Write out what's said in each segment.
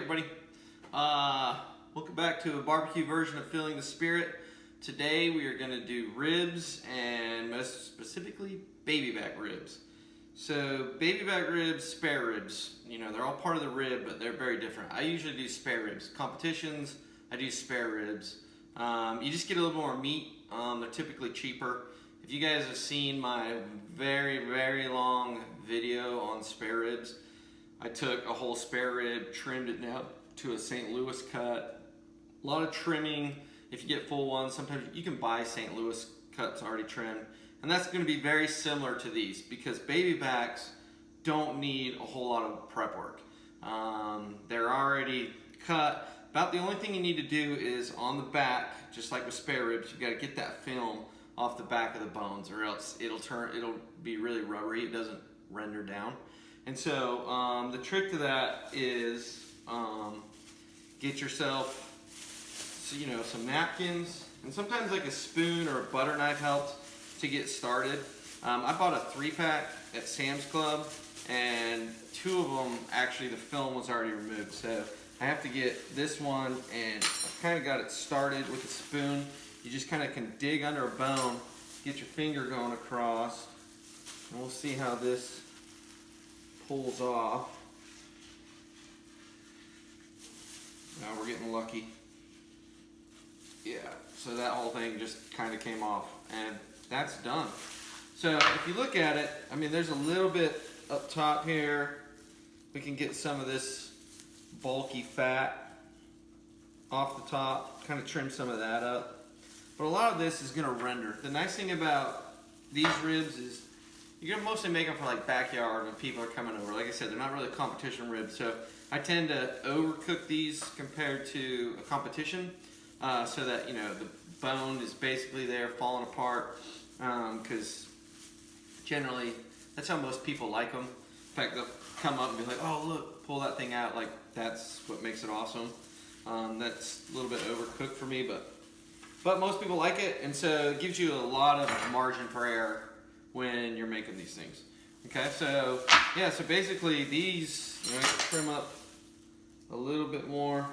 everybody. Welcome back to a barbecue version of Feeling the Spirit. Today we are going to do ribs, and most specifically baby back ribs. So baby back ribs, spare ribs, you know, they're all part of the rib, but they're very different. I usually do spare ribs. Competitions, I do spare ribs. You just get a little more meat. They're typically cheaper. If you guys have seen my very long video on spare ribs, I took a whole spare rib, trimmed it down to a St. Louis cut. A lot of trimming. If you get full ones, sometimes you can buy St. Louis cuts already trimmed. And that's going to be very similar to these because baby backs don't need a whole lot of prep work. They're already cut. About the only thing you need to do is on the back, just like with spare ribs, you've got to get that film off the back of the bones, or else it'll be really rubbery. It doesn't render down. And so the trick to that is get yourself, some napkins, and sometimes like a spoon or a butter knife helps to get started. I bought a 3-pack at Sam's Club, and 2 of them actually the film was already removed. So I have to get this one, and I've kind of got it started with a spoon. You just kind of can dig under a bone, get your finger going across, and we'll see how this pulls off. Now we're getting lucky. Yeah, so that whole thing just kind of came off, and that's done. So if you look at it, I mean, there's a little bit up top here. We can get some of this bulky fat off the top, kind of trim some of that up. But a lot of this is gonna render. The nice thing about these ribs is you're gonna mostly make them for like backyard when people are coming over. Like I said, they're not really competition ribs, so I tend to overcook these compared to a competition, so that the bone is basically there falling apart, because generally that's how most people like them. In fact, they'll come up and be like, "Oh, look, pull that thing out!" Like that's what makes it awesome. That's a little bit overcooked for me, but most people like it, and so it gives you a lot of margin for error when you're making these things. Okay, so yeah, so basically these, trim up a little bit more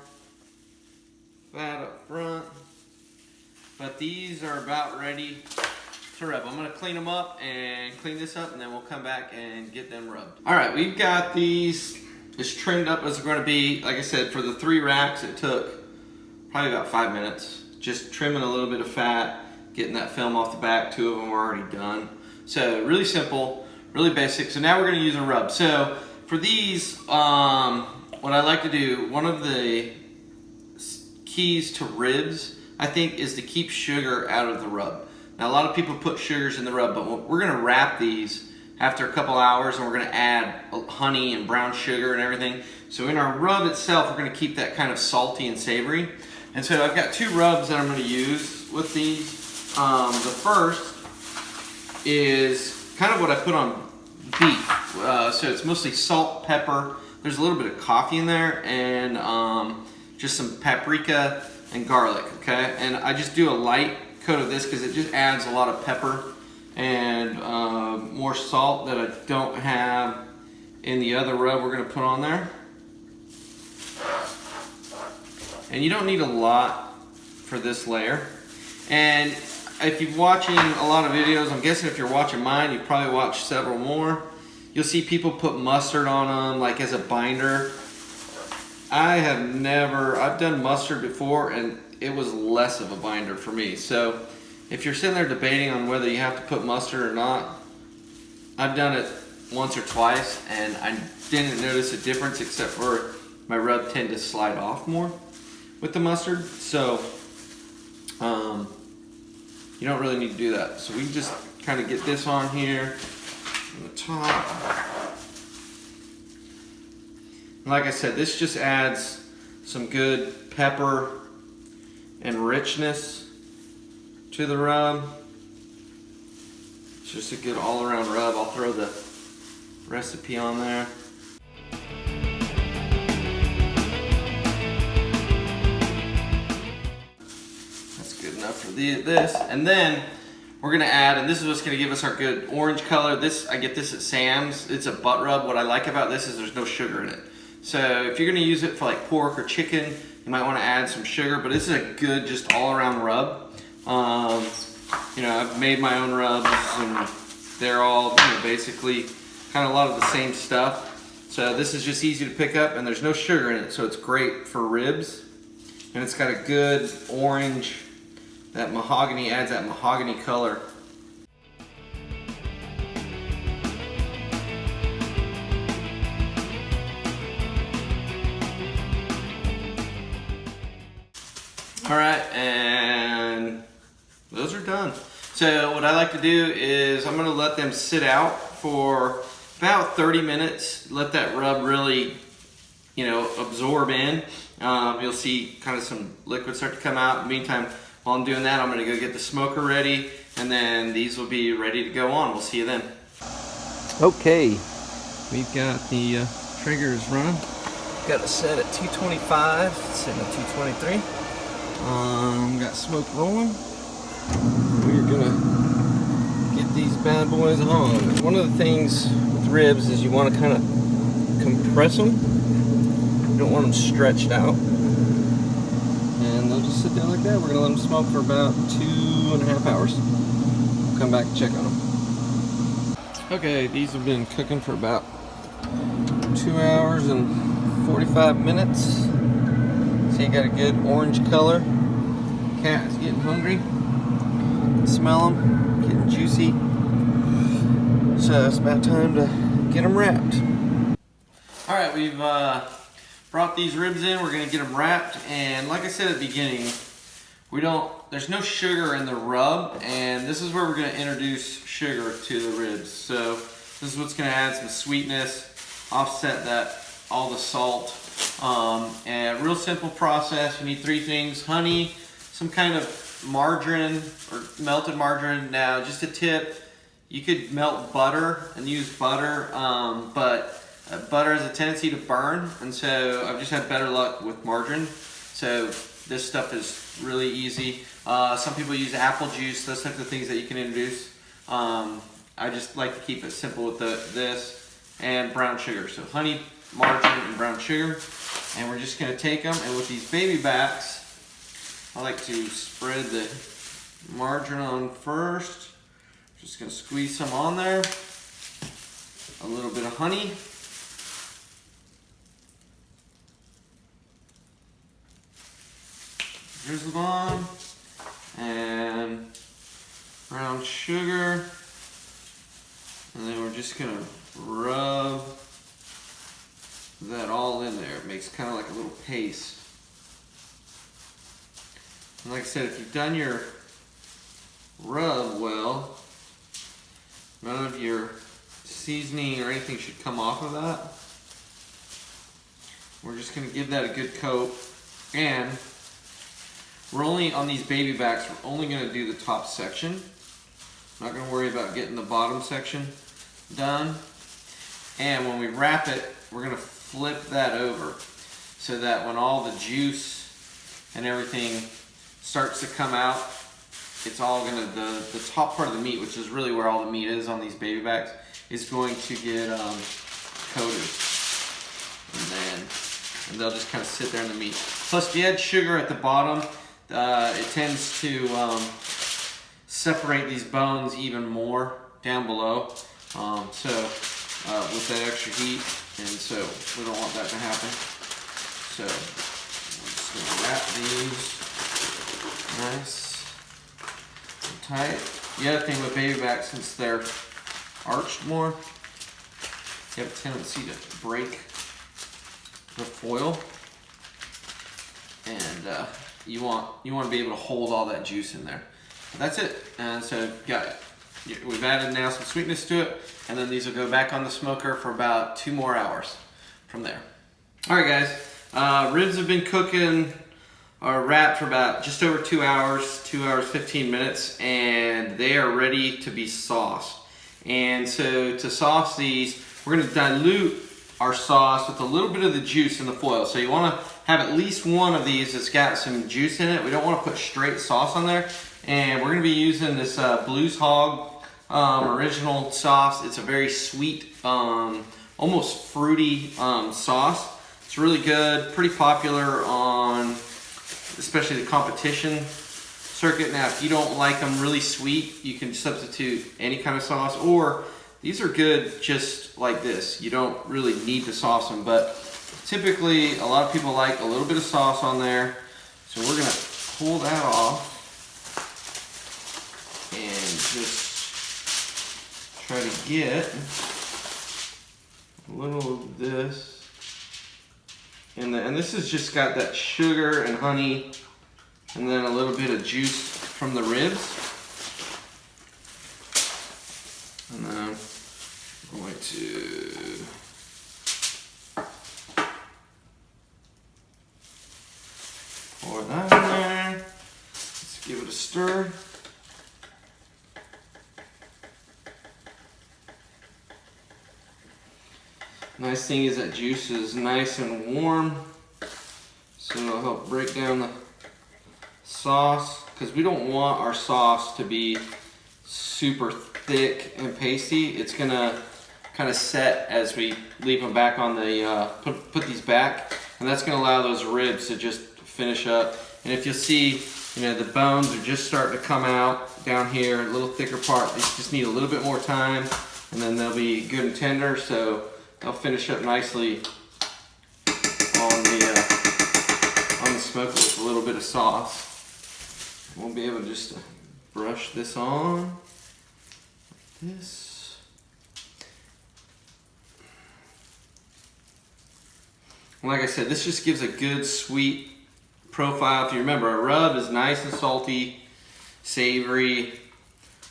fat up front, but these are about ready to rub. I'm gonna clean them up and clean this up, and then we'll come back and get them rubbed. All right, we've got these as trimmed up as they're gonna be. Like I said, for the 3 racks, it took probably about 5 minutes. Just trimming a little bit of fat, getting that film off the back. 2 of them were already done. So really simple, really basic. So now we're gonna use a rub. So for these, what I like to do, one of the keys to ribs, I think, is to keep sugar out of the rub. Now a lot of people put sugars in the rub, but we're gonna wrap these after a couple hours, and we're gonna add honey and brown sugar and everything. So in our rub itself, we're gonna keep that kind of salty and savory. And so I've got 2 rubs that I'm gonna use with these. The first is kind of what I put on beef. So it's mostly salt, pepper. There's a little bit of coffee in there, and just some paprika and garlic, okay? And I just do a light coat of this because it just adds a lot of pepper and more salt that I don't have in the other rub we're gonna put on there. And you don't need a lot for this layer. And if you're watching a lot of videos, I'm guessing if you're watching mine, you've probably watched several more. You'll see people put mustard on them like as a binder. I've done mustard before, and it was less of a binder for me. So if you're sitting there debating on whether you have to put mustard or not, I've done it once or twice, and I didn't notice a difference except for my rub tend to slide off more with the mustard. So you don't really need to do that. So we just kind of get this on here on the top. And like I said, this just adds some good pepper and richness to the rub. It's just a good all-around rub. I'll throw the recipe on there. That's good enough for this. And then we're gonna add, and this is what's gonna give us our good orange color. I get this at Sam's. It's a butt rub. What I like about this is there's no sugar in it. So if you're gonna use it for like pork or chicken, you might wanna add some sugar, but this is a good just all around rub. You know, I've made my own rubs and they're all basically kind of a lot of the same stuff. So this is just easy to pick up and there's no sugar in it, so it's great for ribs. And it's got a good orange, that mahogany adds that mahogany color. All right, and those are done. So what I like to do is I'm gonna let them sit out for about 30 minutes, let that rub really, absorb in. You'll see kind of some liquid start to come out. In the meantime, while I'm doing that, I'm gonna go get the smoker ready, and then these will be ready to go on. We'll see you then. Okay, we've got the Traegers running. Got it set at 225, sitting at 223. Got smoke rolling. We're gonna get these bad boys on. One of the things with ribs is you want to kind of compress them. You don't want them stretched out. And they'll just sit there like that. We're gonna let them smoke for about 2.5 hours. We'll come back and check on them. Okay, these have been cooking for about 2 hours and 45 minutes. So you got a good orange color. Cat is getting hungry. Smell them, getting juicy. So it's about time to get them wrapped. All right, we've brought these ribs in. We're gonna get them wrapped. And like I said at the beginning, there's no sugar in the rub, and this is where we're gonna introduce sugar to the ribs. So this is what's gonna add some sweetness, offset all the salt. And a real simple process. You need 3 things: honey, some kind of margarine or melted margarine. Now, just a tip, you could melt butter and use butter, but butter has a tendency to burn, and so I've just had better luck with margarine. So this stuff is really easy. Some people use apple juice, those types of things that you can introduce. I just like to keep it simple with this, and brown sugar. So honey, margarine, and brown sugar. And we're just gonna take them, and with these baby backs, I like to spread the margarine on first. Just gonna squeeze some on there. A little bit of honey. Drizzle on. And brown sugar. And then we're just gonna rub that all in there. It makes kind of like a little paste. And like I said, if you've done your rub well, none of your seasoning or anything should come off of that. We're just gonna give that a good coat, and we're only on these baby backs, we're only gonna do the top section. Not gonna worry about getting the bottom section done. And when we wrap it, we're gonna flip that over so that when all the juice and everything starts to come out, it's all gonna, the top part of the meat, which is really where all the meat is on these baby backs, is going to get coated. And they'll just kind of sit there in the meat. Plus, if you add sugar at the bottom, it tends to separate these bones even more down below. With that extra heat, and so we don't want that to happen. So I'm just gonna wrap these nice and tight. The other thing with baby backs, since they're arched more, you have a tendency to break the foil, and you want to be able to hold all that juice in there. But that's it. And so got it. We've added now some sweetness to it, and then these will go back on the smoker for about 2 more hours from there. All right, guys, ribs have been cooking or wrapped for about just over 2 hours, 2 hours, 15 minutes, and they are ready to be sauced. And so to sauce these, we're gonna dilute our sauce with a little bit of the juice in the foil. So you wanna have at least one of these that's got some juice in it. We don't wanna put straight sauce on there. And we're gonna be using this Blues Hog original sauce. It's a very sweet, almost fruity sauce. It's really good, pretty popular on especially the competition circuit. Now, if you don't like them really sweet, you can substitute any kind of sauce, or these are good just like this. You don't really need to sauce them, but typically a lot of people like a little bit of sauce on there. So we're gonna pull that off and just try to get a little of this. And this has just got that sugar and honey and then a little bit of juice from the ribs. And then I'm going to pour that in there. Let's give it a stir. Nice thing is that juice is nice and warm, so it'll help break down the sauce, because we don't want our sauce to be super thick and pasty. It's gonna kind of set as we leave them back on the, put these back, and that's gonna allow those ribs to just finish up. And if you'll see, you know, the bones are just starting to come out down here, a little thicker part. They just need a little bit more time, and then they'll be good and tender, so they'll finish up nicely on the smoker with a little bit of sauce. We'll be able to just brush this on like this. Like I said, this just gives a good sweet profile. If you remember, a rub is nice and salty, savory,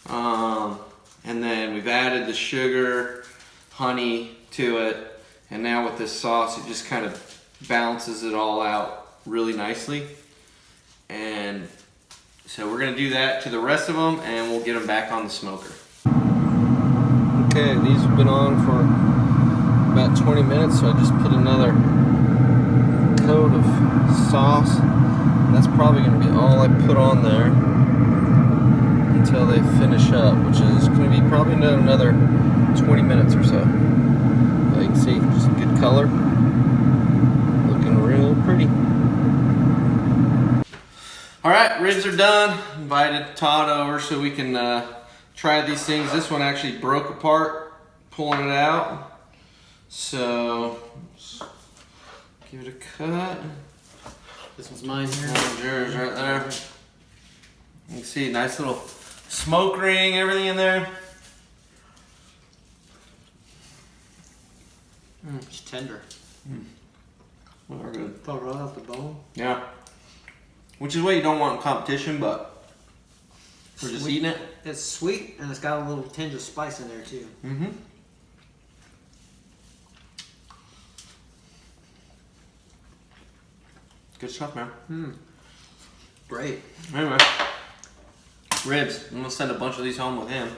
and then we've added the sugar, honey to it, and now with this sauce it just kind of balances it all out really nicely. And so we're gonna do that to the rest of them, and we'll get them back on the smoker. Okay, these have been on for about 20 minutes, so I just put another coat of sauce. That's probably gonna be all I put on there until they finish up, which is gonna be probably another 20 minutes or so. You can see, just a good color, looking real pretty. All right, ribs are done. Invited Todd over so we can try these things. This one actually broke apart pulling it out, so give it a cut. This one's mine here. Yours right there. You can see, nice little smoke ring, everything in there. It's tender. Well, they're good. Fell right off the bone. Yeah. Which is what you don't want in competition, but we're just eating it. It's sweet, and it's got a little tinge of spice in there too. Mm-hmm. Good stuff, man. Great. Anyway, ribs. I'm gonna send a bunch of these home with him.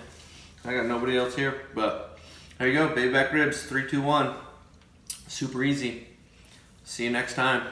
I got nobody else here, but there you go. Baby back ribs, 3, 2, 1. Super easy. See you next time.